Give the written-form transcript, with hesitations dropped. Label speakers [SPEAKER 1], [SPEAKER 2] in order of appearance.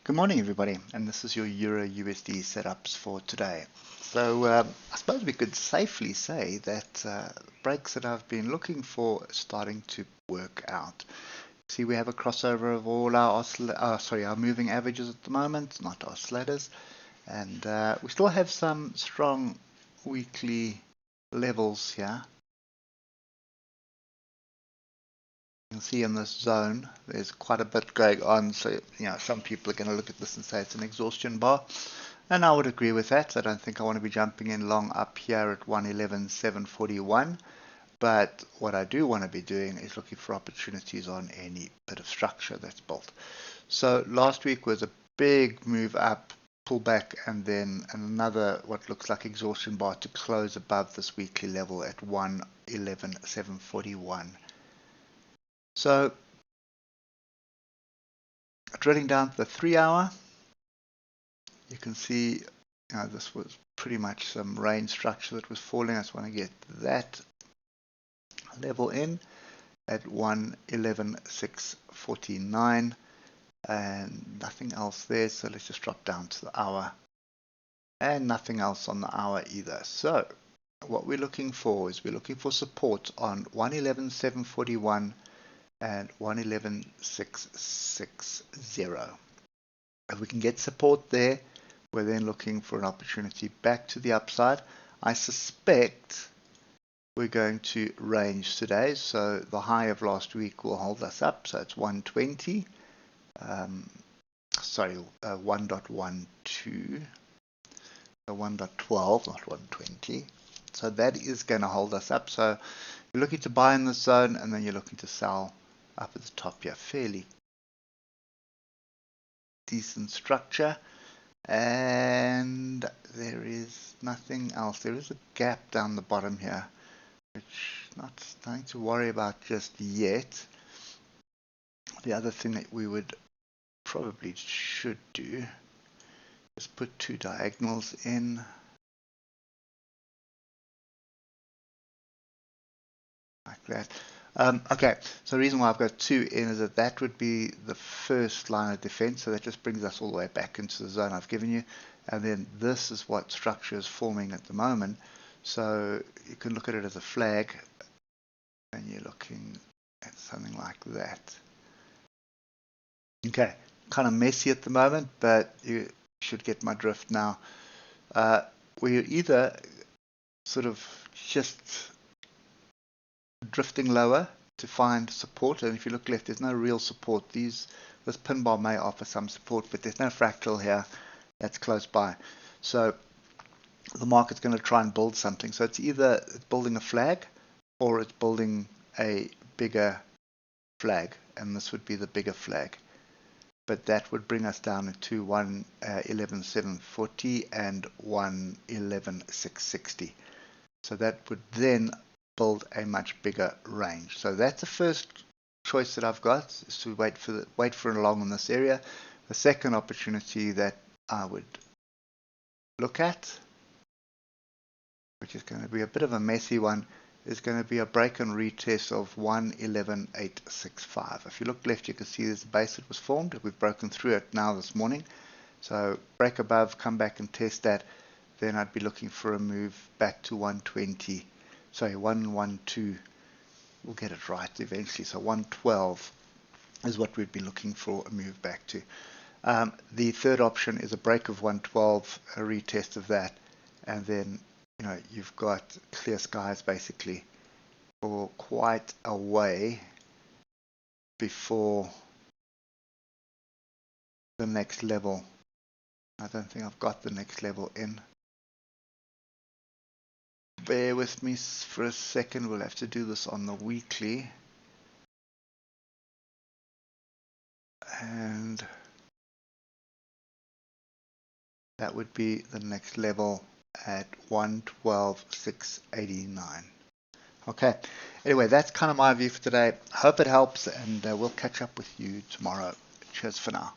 [SPEAKER 1] Good morning, everybody, and this is your Euro USD setups for today. So I suppose we could safely say that breaks that I've been looking for are starting to work out. See, we have a crossover of all our moving averages at the moment, not oscillators, and we still have some strong weekly levels here. You can see in this zone there's quite a bit going on, so some people are going to look at this and say it's an exhaustion bar, and I would agree with that. I don't think I want to be jumping in long up here at 111,741, but what I do want to be doing is looking for opportunities on any bit of structure that's built. So last week was a big move up, pullback, and then another what looks like exhaustion bar to close above this weekly level at 111,741. So drilling down to the 3 hour, you can see this was pretty much some range structure that was falling. I just want to get that level in at 111,649 and nothing else there. So let's just drop down to the hour and nothing else on the hour either. So what we're looking for is we're looking for support on 111,741 and 111,660. If we can get support there, we're then looking for an opportunity back to the upside. I suspect we're going to range today, so the high of last week will hold us up, so it's 120, 1.12, so 1.12, not 120. So that is going to hold us up. So you're looking to buy in this zone, and then you're looking to sell up at the top here. Fairly decent structure, and there is nothing else. There is a gap down the bottom here, which not starting to worry about just yet. The other thing that we would probably should do is put two diagonals in. Like that. Okay, so the reason why I've got two in is that would be the first line of defense, so that just brings us all the way back into the zone I've given you, and then this is what structure is forming at the moment, so you can look at it as a flag, and you're looking at something like that. Okay, kind of messy at the moment, but you should get my drift now. We're either sort of just drifting lower to find support, and if you look left, there's no real support. This pin bar may offer some support, but there's no fractal here that's close by, so the market's going to try and build something. So it's either building a flag or it's building a bigger flag, and this would be the bigger flag, but that would bring us down to 111,740 and 111,660. so that would then build a much bigger range. So that's the first choice that I've got, is to wait for a long in this area. The second opportunity that I would look at, which is going to be a bit of a messy one, is going to be a break and retest of 111,865. If you look left, you can see there's a base that was formed. We've broken through it now this morning. So break above, come back and test that. Then I'd be looking for a move back to 120. Sorry, 112. We'll get it right eventually. So 112 is what we'd be looking for a move back to. The third option is a break of 112, a retest of that, and then you've got clear skies basically for quite a way before the next level. I don't think I've got the next level in. Bear with me for a second, we'll have to do this on the weekly. And that would be the next level at 112,689. Okay, anyway, that's kind of my view for today. Hope it helps, and we'll catch up with you tomorrow. Cheers for now.